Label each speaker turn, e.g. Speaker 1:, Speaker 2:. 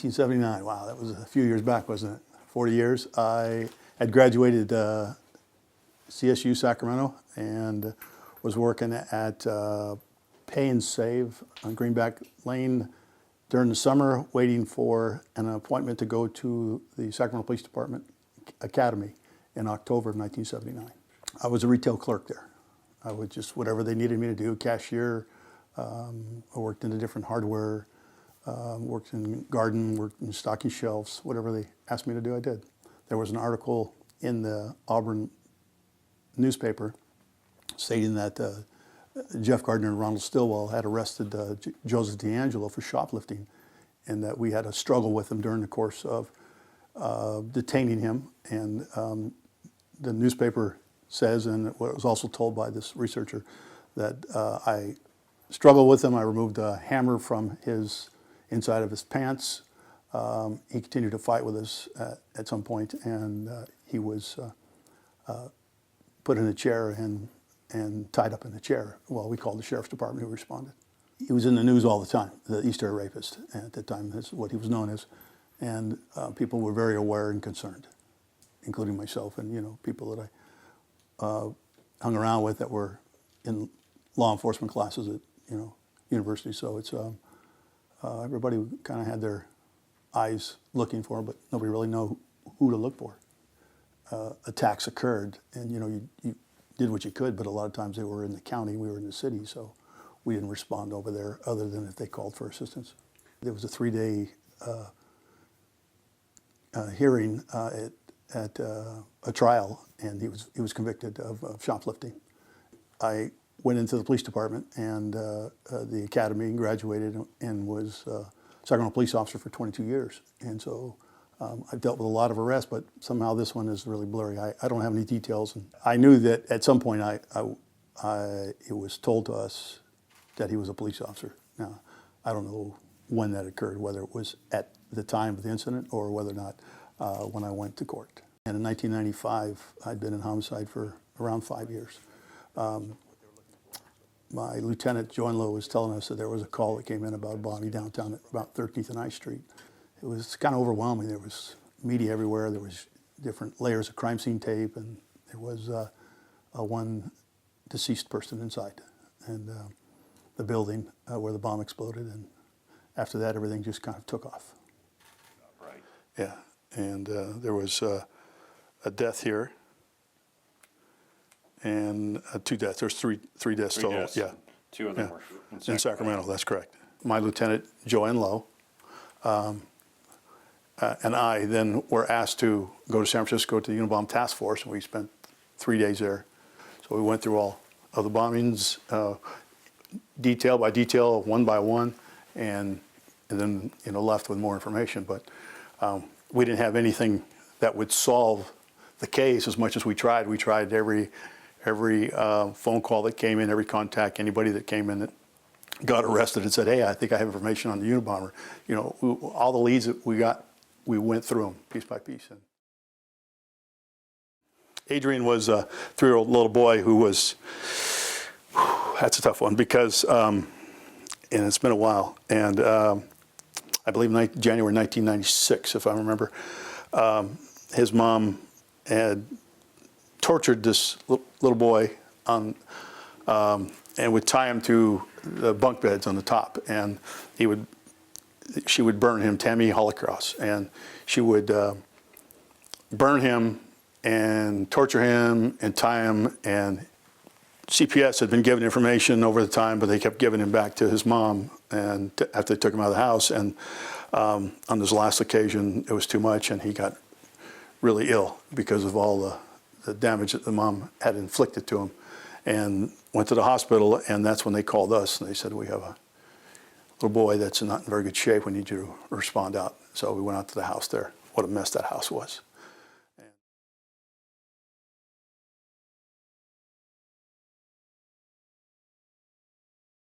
Speaker 1: 1979, wow, that was a few years back, wasn't it? 40 years. I had graduated CSU Sacramento and was working at Pay and Save on Greenback Lane during the summer, waiting for an appointment to go to the Sacramento Police Department Academy in October of 1979. I was a retail clerk there. I would just, whatever they needed me to do, cashier. I worked in the different hardware, worked in garden, worked in stocking shelves, whatever they asked me to do, I did. There was an article in the Auburn newspaper stating that Jeff Gardner and Ronald Stillwell had arrested Joseph DeAngelo for shoplifting, and that we had a struggle with him during the course of detaining him. And the newspaper says, and what was also told by this researcher, that I struggled with him. I removed a hammer from his inside of his pants. He continued to fight with us at some point, and he was put in a chair and tied up in the chair. Well, we called the sheriff's department, who responded. He was in the news all the time, the East Area Rapist at that time. That's what he was known as. And people were very aware and concerned, including myself and people that I hung around with that were in law enforcement classes at university. So it's everybody kind of had their eyes looking for, but nobody really knew who to look for. Attacks occurred, and you did what you could, but a lot of times they were in the county, we were in the city, so we didn't respond over there other than if they called for assistance. There was a 3-day hearing at a trial, and he was convicted of shoplifting. I went into the police department and the academy and graduated and was Sacramento police officer for 22 years. And so I've dealt with a lot of arrests, but somehow this one is really blurry. I don't have any details. And I knew that at some point it was told to us that he was a police officer. Now, I don't know when that occurred, whether it was at the time of the incident or whether or not when I went to court. And in 1995, I'd been in homicide for around 5 years. My lieutenant, DeAngelo, was telling us that there was a call that came in about a bombing downtown at about 13th and I Street. It was kind of overwhelming. There was media everywhere. There was different layers of crime scene tape, and there was one deceased person inside, and the building where the bomb exploded. And after that, everything just kind of took off.
Speaker 2: Right.
Speaker 1: Yeah, and there was a death here, and 2 deaths. There's three deaths total.
Speaker 2: Deaths.
Speaker 1: Yeah,
Speaker 2: 2 of them
Speaker 1: yeah.
Speaker 2: were
Speaker 1: In Sacramento. That's correct. My lieutenant, DeAngelo, and I then were asked to go to San Francisco to the Unabomb Task Force, and we spent 3 days there. So we went through all of the bombings, detail by detail, one by one, and then left with more information. But we didn't have anything that would solve the case as much as we tried. We tried every phone call that came in, every contact, anybody that came in that got arrested and said, "Hey, I think I have information on the Unabomber." All the leads that we got, we went through them piece by piece. And Adrian was a 3-year-old little boy who was, that's a tough one because, and it's been a while, and I believe January 1996, if I remember, his mom had tortured this little boy and would tie him to the bunk beds on the top, and she would burn him, Tammy Holocross, and she would burn him and torture him and tie him. And CPS had been given information over the time, but they kept giving him back to his mom and after they took him out of the house. And on this last occasion, it was too much, and he got really ill because of all the damage that the mom had inflicted to him, and went to the hospital. And that's when they called us, and they said, "We have a little boy that's not in very good shape. We need you to respond out." So we went out to the house there. What a mess that house was.